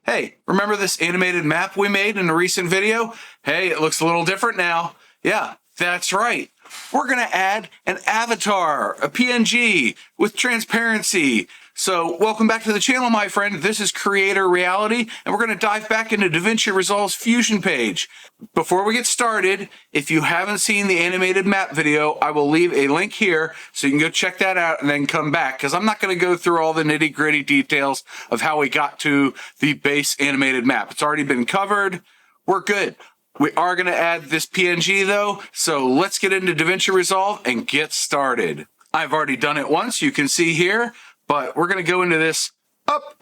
Hey, remember this animated map we made in a recent video? Hey, it looks a little different now. Yeah, that's right. We're going to add an avatar, a PNG with transparency. So welcome back to the channel, my friend. This is Creator Reality, and we're going to dive back into DaVinci Resolve's Fusion page. Before we get started, if you haven't seen the animated map video, I will leave a link here so you can go check that out and then come back, because I'm not going to go through all the nitty-gritty details of how we got to the base animated map. It's already been covered. We're good. We are going to add this PNG though, so let's get into DaVinci Resolve and get started. I've already done it once, you can see here, but we're going to go into this.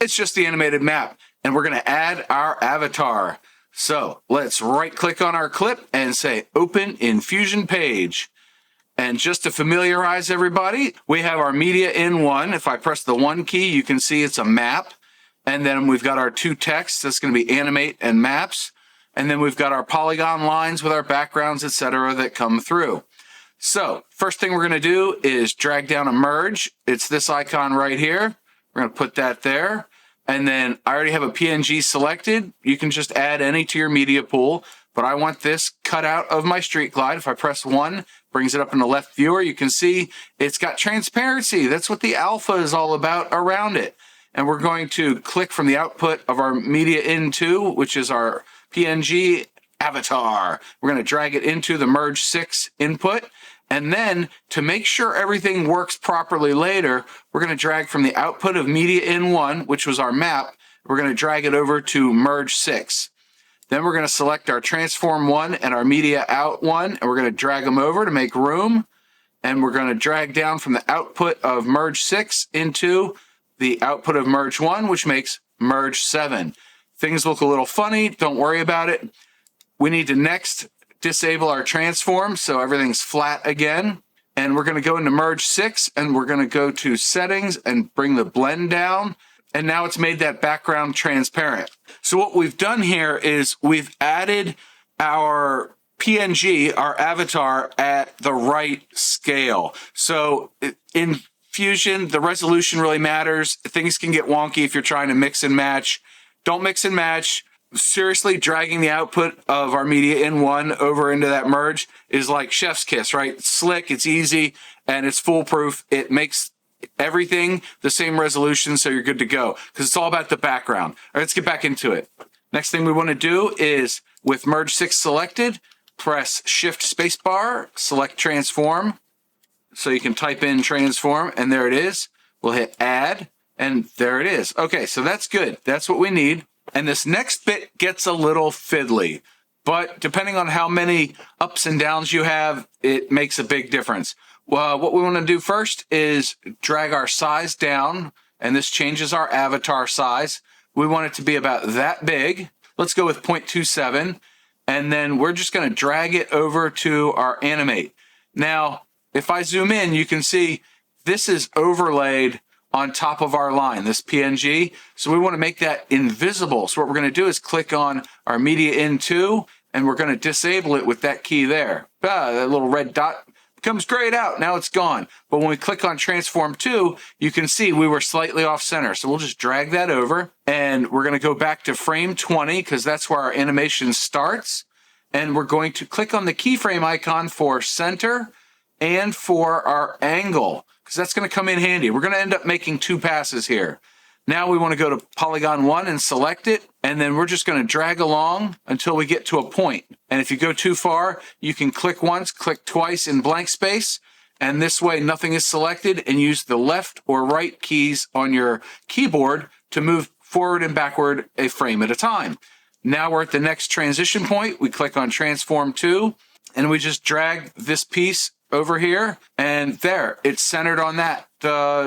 It's just the animated map, and we're going to add our avatar. So let's right click on our clip and say open in Fusion page. And just to familiarize everybody, we have our media in one. If I press the 1 key, you can see it's a map. And then we've got our two texts. That's going to be animate and maps. And then we've got our polygon lines with our backgrounds, etc. that come through. So first thing we're going to do is drag down a merge. It's this icon right here. We're going to put that there. And then I already have a PNG selected. You can just add any to your media pool, but I want this cut out of my street glide. If I press 1, brings it up in the left viewer, you can see it's got transparency. That's what the alpha is all about around it. And we're going to click from the output of our media into, which is our PNG avatar. We're going to drag it into the merge 6 input. And then to make sure everything works properly later, we're going to drag from the output of media in 1, which was our map. We're going to drag it over to merge 6. Then we're going to select our transform 1 and our media out 1, and we're going to drag them over to make room. And we're going to drag down from the output of merge 6 into the output of merge 1, which makes merge 7. Things look a little funny. Don't worry about it. We need to next disable our transform so everything's flat again. And we're going to go into merge 6 and we're going to go to settings and bring the blend down. And now it's made that background transparent. So what we've done here is we've added our PNG, our avatar, at the right scale. So in Fusion, the resolution really matters. Things can get wonky if you're trying to mix and match. Don't mix and match. Seriously, dragging the output of our media in 1 over into that merge is like chef's kiss, right? It's slick, it's easy, and it's foolproof. It makes everything the same resolution, so you're good to go, because it's all about the background. All right, let's get back into it. Next thing we want to do is, with merge 6 selected, press shift spacebar, select transform. So you can type in transform, and there it is. We'll hit add, and there it is. Okay, so that's good. That's what we need. And this next bit gets a little fiddly, but depending on how many ups and downs you have, it makes a big difference. Well, what we want to do first is drag our size down, and this changes our avatar size. We want it to be about that big. Let's go with 0.27, and then we're just going to drag it over to our animate. Now, if I zoom in, you can see this is overlaid on top of our line, this PNG. So we want to make that invisible. So what we're going to do is click on our media in 2, and we're going to disable it with that key there. That little red dot comes grayed out. Now it's gone. But when we click on transform 2, you can see we were slightly off center. So we'll just drag that over, and we're going to go back to frame 20 because that's where our animation starts. And we're going to click on the keyframe icon for center and for our angle, because that's going to come in handy. We're going to end up making 2 passes here. Now we want to go to polygon 1 and select it, and then we're just going to drag along until we get to a point. And if you go too far, you can click once, click twice in blank space, and this way nothing is selected, and use the left or right keys on your keyboard to move forward and backward a frame at a time. Now we're at the next transition point. We click on transform 2, and we just drag this piece over here, and there, it's centered on that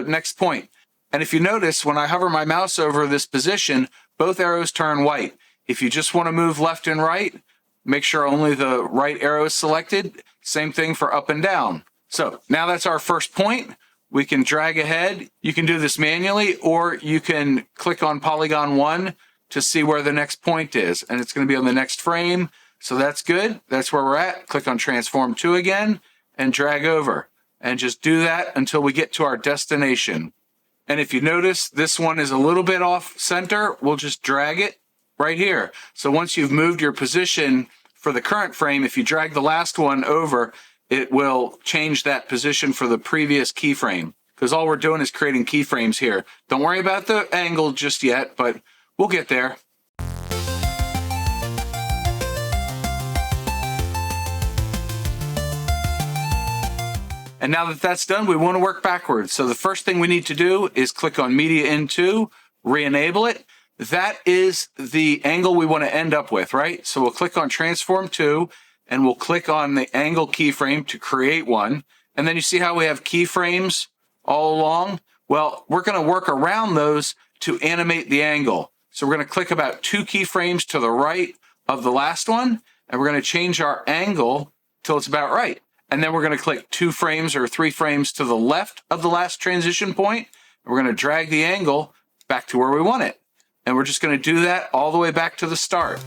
next point. And if you notice, when I hover my mouse over this position, both arrows turn white. If you just want to move left and right, make sure only the right arrow is selected. Same thing for up and down. So now that's our first point. We can drag ahead. You can do this manually, or you can click on polygon 1 to see where the next point is, and it's going to be on the next frame. So that's good. That's where we're at. Click on transform 2 again, and drag over, and just do that until we get to our destination. And if you notice, this one is a little bit off center. We'll just drag it right here. So once you've moved your position for the current frame, if you drag the last one over, it will change that position for the previous keyframe, because all we're doing is creating keyframes here. Don't worry about the angle just yet, but we'll get there. And now that that's done, we want to work backwards. So the first thing we need to do is click on Media in 2, re-enable it. That is the angle we want to end up with, right? So we'll click on Transform 2, and we'll click on the angle keyframe to create one. And then you see how we have keyframes all along? Well, we're going to work around those to animate the angle. So we're going to click about 2 keyframes to the right of the last one, and we're going to change our angle till it's about right. And then we're going to click 2 frames or 3 frames to the left of the last transition point. And we're going to drag the angle back to where we want it. And we're just going to do that all the way back to the start.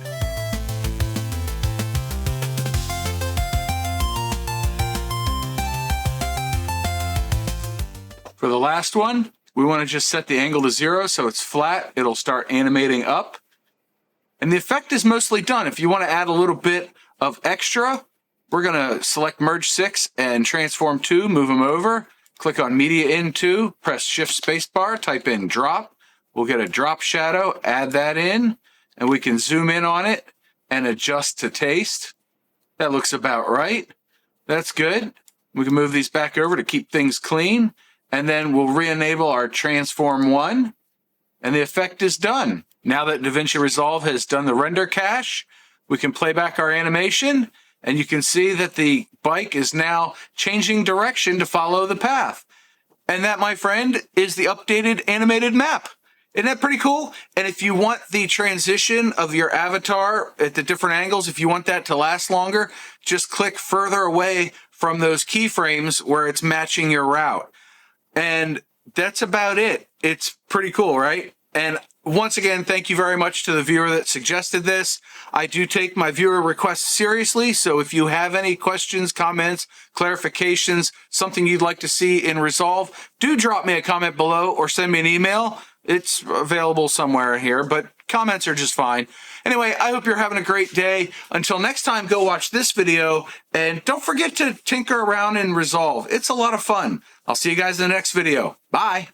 For the last one, we want to just set the angle to 0 so it's flat. It'll start animating up. And the effect is mostly done. If you want to add a little bit of extra, we're going to select Merge 6 and Transform 2, move them over, click on Media in 2, press Shift Spacebar, type in Drop. We'll get a drop shadow, add that in, and we can zoom in on it and adjust to taste. That looks about right. That's good. We can move these back over to keep things clean, and then we'll re-enable our Transform 1, and the effect is done. Now that DaVinci Resolve has done the render cache, we can play back our animation, and you can see that the bike is now changing direction to follow the path. And that, my friend, is the updated animated map. Isn't that pretty cool? And if you want the transition of your avatar at the different angles, if you want that to last longer, just click further away from those keyframes where it's matching your route. And that's about it. It's pretty cool, right? And once again, thank you very much to the viewer that suggested this. I do take my viewer requests seriously, so if you have any questions, comments, clarifications, something you'd like to see in Resolve, do drop me a comment below or send me an email. It's available somewhere here, but comments are just fine. Anyway, I hope you're having a great day. Until next time, go watch this video, and don't forget to tinker around in Resolve. It's a lot of fun. I'll see you guys in the next video. Bye.